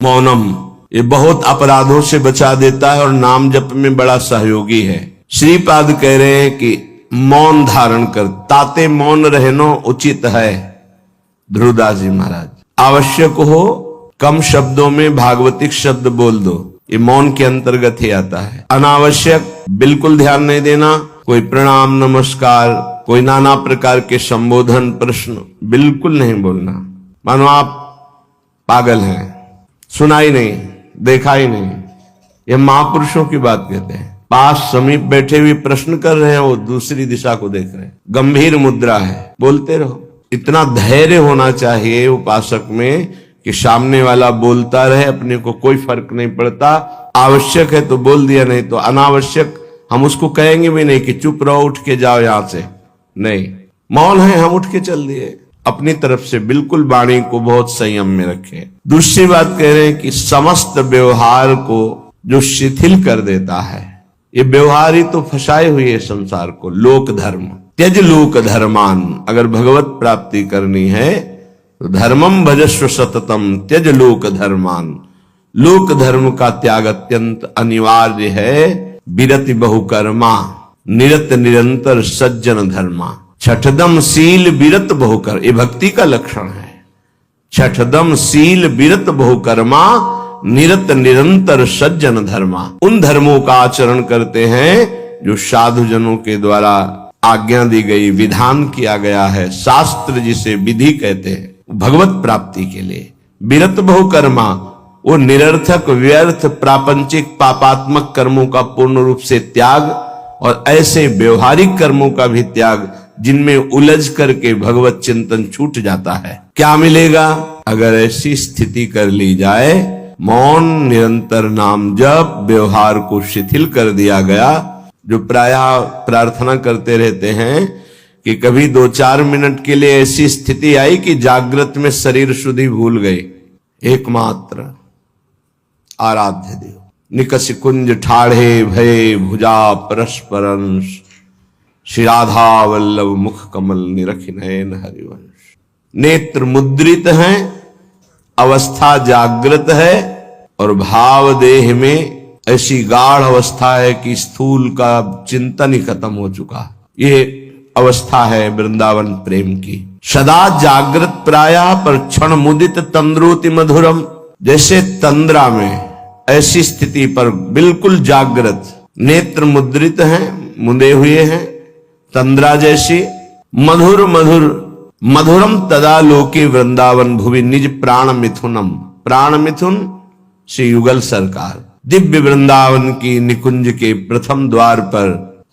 मौनम ये बहुत अपराधों से बचा देता है और नाम जप में बड़ा सहयोगी है। श्रीपाद कह रहे हैं कि मौन धारण कर, ताते मौन रहनो उचित है। ध्रुवदास जी महाराज, आवश्यक हो कम शब्दों में भागवतिक शब्द बोल दो, ये मौन के अंतर्गत ही आता है। अनावश्यक बिल्कुल ध्यान नहीं देना, कोई प्रणाम नमस्कार, कोई नाना प्रकार के संबोधन प्रश्न बिल्कुल नहीं बोलना, मानो आप पागल हैं, सुना ही नहीं, देखा ही नहीं। ये महापुरुषों की बात कहते हैं। पास समीप बैठे हुए प्रश्न कर रहे हैं, वो दूसरी दिशा को देख रहे हैं, गंभीर मुद्रा है, बोलते रहो। इतना धैर्य होना चाहिए उपासक में कि सामने वाला बोलता रहे, अपने को कोई फर्क नहीं पड़ता। आवश्यक है तो बोल दिया, नहीं तो अनावश्यक हम उसको कहेंगे भी नहीं कि चुप रहो, उठ के जाओ यहां से, नहीं। मौन है, हम उठ के चल दिए। अपनी तरफ से बिल्कुल वाणी को बहुत संयम में रखें। दूसरी बात कह रहे हैं कि समस्त व्यवहार को जो शिथिल कर देता है, ये व्यवहार ही तो फंसाए हुए है संसार को। लोक धर्म त्यज लोक धर्मान, अगर भगवत प्राप्ति करनी है तो धर्मम भजस्व सततम त्यज लोक धर्मान। लोक धर्म का त्याग अत्यंत अनिवार्य है। विरति बहुकर्मा निरत निरंतर सज्जन धर्मा। छठदम शील विरत बहुकर, ये भक्ति का लक्षण है। छठदम शील विरत बहुकर्मा निरत निरंतर सज्जन धर्मा। उन धर्मों का आचरण करते हैं जो साधु जनों के द्वारा आज्ञा दी गई, विधान किया गया है। शास्त्र जिसे विधि कहते हैं, भगवत प्राप्ति के लिए। विरत बहुकर्मा, वो निरर्थक व्यर्थ प्रापंचिक पापात्मक कर्मों का पूर्ण रूप से त्याग और ऐसे व्यवहारिक कर्मों का भी त्याग जिनमें उलझ करके भगवत चिंतन छूट जाता है। क्या मिलेगा अगर ऐसी स्थिति कर ली जाए? मौन, निरंतर नाम जप, व्यवहार को शिथिल कर दिया गया। जो प्रायः प्रार्थना करते रहते हैं कि कभी 2-4 मिनट के लिए ऐसी स्थिति आई कि जागृत में शरीर शुद्धि भूल गए। एकमात्र आराध्य देव निकस कुंज ठाढ़े भय भुजा परस्परंश। श्री राधा वल्लभ मुख कमल निरख नयन हरिवंश। नेत्र मुद्रित हैं, अवस्था जागृत है और भाव देह में ऐसी गाढ़ अवस्था है कि स्थूल का चिंतन ही खत्म हो चुका। ये अवस्था है वृंदावन प्रेम की। सदा जागृत प्रायः पर क्षण मुदित तंद्रोति मधुरम। जैसे तंद्रा में, ऐसी स्थिति पर बिल्कुल जागृत, नेत्र मुद्रित हैं, मुंदे हुए हैं, तंद्रा जैसी। मधुर मधुर मधुरम तदा लोके वृंदावन भुवि निज प्राण मिथुनम। प्राण मिथुन श्री युगल सरकार दिव्य वृंदावन की निकुंज के प्रथम द्वार पर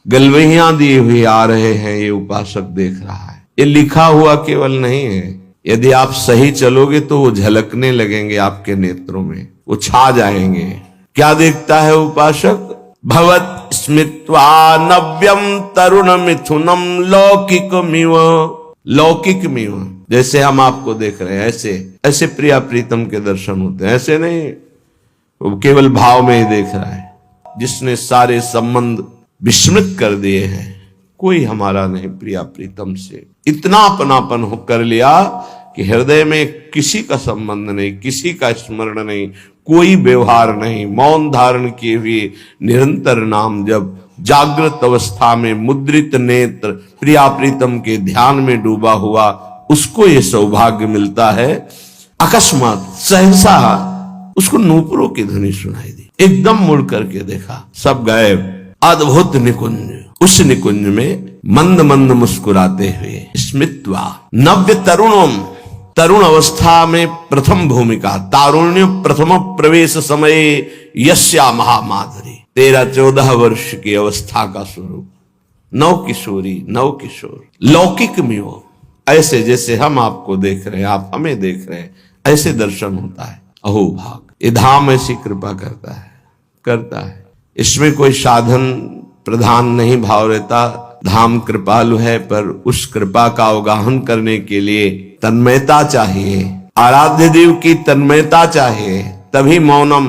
गलवहियां दिए हुए आ रहे हैं। ये उपासक देख रहा है। ये लिखा हुआ केवल नहीं है, यदि आप सही चलोगे तो वो झलकने लगेंगे आपके नेत्रों में, वो छा जाएंगे। क्या देखता है उपासक? भवत स्मित्वा नव्यम तरुण मिथुनम लौकिकमिव। लौकिकमिव, जैसे हम आपको देख रहे हैं ऐसे ऐसे प्रिया प्रीतम के दर्शन होते हैं। ऐसे नहीं, वो केवल भाव में ही देख रहा है। जिसने सारे संबंध विस्मृत कर दिए हैं, कोई हमारा नहीं प्रिया प्रीतम से। इतना अपनापन हो कर लिया कि हृदय में किसी का संबंध नहीं, किसी का स्मरण नहीं, कोई व्यवहार नहीं। मौन धारण किए हुए निरंतर नाम जब जागृत अवस्था में मुद्रित नेत्र प्रिया प्रीतम के ध्यान में डूबा हुआ, उसको ये सौभाग्य मिलता है। अकस्मात सहसा उसको नूपुरों की ध्वनि सुनाई दी। एकदम मुड़ करके देखा, सब गायब। अद्भुत निकुंज, उस निकुंज में मंद मंद मुस्कुराते हुए स्मित्वा नव्य तरुणम। तरुण अवस्था में प्रथम भूमिका, तारुण्य प्रथम प्रवेश समय यस्या महामाधुरी। 13-14 वर्ष की अवस्था का स्वरूप, नव किशोरी, नव किशोर। लौकिक में हो, ऐसे जैसे हम आपको देख रहे हैं, आप हमें देख रहे हैं, ऐसे दर्शन होता है। अहो भाग, ये धाम ऐसी कृपा करता है। इसमें कोई साधन प्रधान नहीं भाव रहता। धाम कृपालु है, पर उस कृपा का अवगाहन करने के लिए तन्मयता चाहिए। आराध्य देव की तन्मयता चाहिए, तभी मौनम,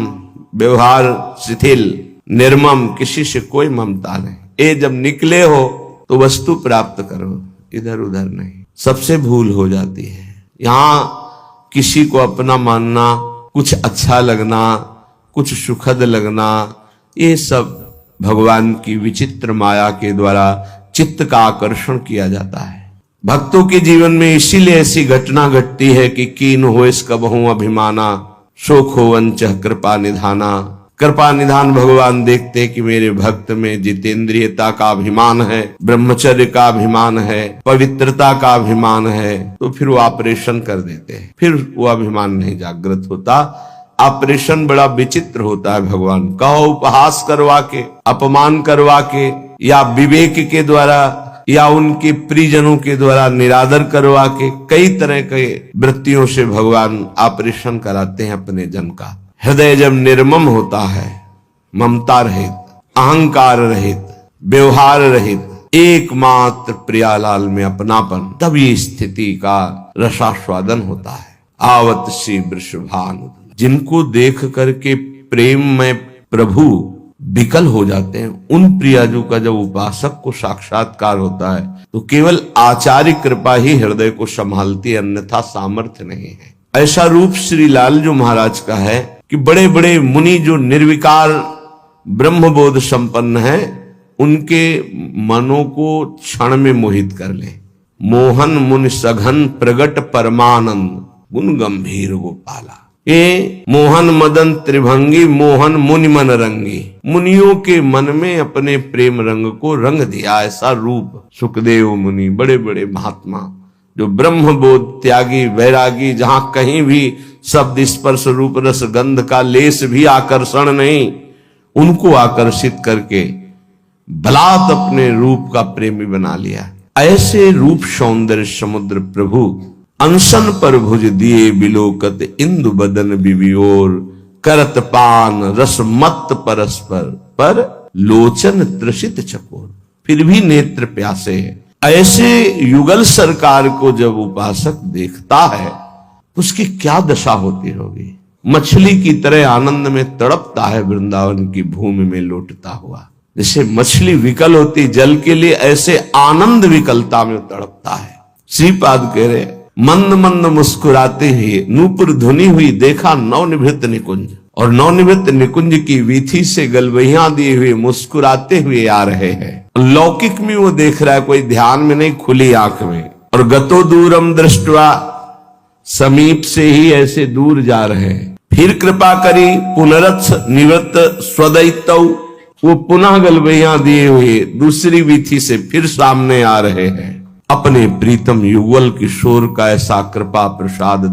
व्यवहार शिथिल, निर्मम, किसी से कोई ममता नहीं। ये जब निकले हो तो वस्तु प्राप्त करो, इधर उधर नहीं। सबसे भूल हो जाती है। यहाँ किसी को अपना मानना कुछ अच्छा लगना, कुछ सुखद लगना, ये सब भगवान की विचित्र माया के द्वारा चित्त का आकर्षण किया जाता है। भक्तों के जीवन में इसीलिए ऐसी घटना घटती है कि कीन हो इसका बहु अभिमाना, शोक हो वंचह कृपा निधाना। कृपा निधान भगवान देखते कि मेरे भक्त में जितेंद्रियता का अभिमान है, ब्रह्मचर्य का अभिमान है, पवित्रता का अभिमान है, तो फिर वो ऑपरेशन कर देते हैं। फिर वो अभिमान नहीं जागृत होता। ऑपरेशन बड़ा विचित्र होता है भगवान का, उपहास करवा के, अपमान करवा के, या विवेक के द्वारा, या उनके प्रियजनों के द्वारा निरादर करवा के, कई तरह के वृत्तियों से भगवान ऑपरेशन कराते हैं अपने जन का। हृदय जब निर्मम होता है, ममता रहित, अहंकार रहित, व्यवहार रहित, एकमात्र प्रियालाल में अपनापन, तब ये स्थिति का रसास्वादन होता है। आवत श्री वृषभानु, जिनको देख करके प्रेम में प्रभु विकल हो जाते हैं, उन प्रियाजू का जब उपासक को साक्षात्कार होता है तो केवल आचार्य कृपा ही हृदय को संभालती है, अन्यथा सामर्थ्य नहीं है। ऐसा रूप श्री लालजू महाराज का है कि बड़े बड़े मुनि जो निर्विकार ब्रह्मबोध संपन्न है, उनके मनों को क्षण में मोहित कर ले। मोहन मुनि सघन प्रगट परमानंद, गुण गंभीर गोपाला। ये मोहन मदन त्रिभंगी, मोहन मुनि मन रंगी, मुनियों के मन में अपने प्रेम रंग को रंग दिया। ऐसा रूप सुखदेव मुनि, बड़े बड़े महात्मा जो ब्रह्मबोध त्यागी वैरागी, जहां कहीं भी शब्द स्पर्श रूप रस गंध का लेस भी आकर्षण नहीं, उनको आकर्षित करके बलात् अपने रूप का प्रेमी बना लिया। ऐसे रूप सौंदर्य समुद्र प्रभु अनशन पर भुज दिए बिलोकत, इंदु बदन बिबियोर करत पान रस मत परस्पर, पर लोचन त्रसित चकोर, फिर भी नेत्र प्यासे है। ऐसे युगल सरकार को जब उपासक देखता है उसकी क्या दशा होती होगी। मछली की तरह आनंद में तड़पता है वृंदावन की भूमि में लौटता हुआ। जैसे मछली विकल होती जल के लिए, ऐसे आनंद विकलता में तड़पता है। श्रीपाद कह रहे, मंद मंद मुस्कुराते हुए नूपुर धुनी हुई देखा नवनिभृत निकुंज, और नवनिभृत निकुंज की वीथी से गलवहियां दिए हुए मुस्कुराते हुए आ रहे हैं। लौकिक में वो देख रहा है, कोई ध्यान में नहीं, खुली आंख में। और गतो दूरम दृष्टवा, समीप से ही ऐसे दूर जा रहे हैं। फिर कृपा करी पुनरथ निवृत्त स्वदैतौ, वो पुनः गलवहियां दिए हुए दूसरी वीथी से फिर सामने आ रहे हैं। अपने प्रीतम युगल किशोर का ऐसा कृपा प्रसाद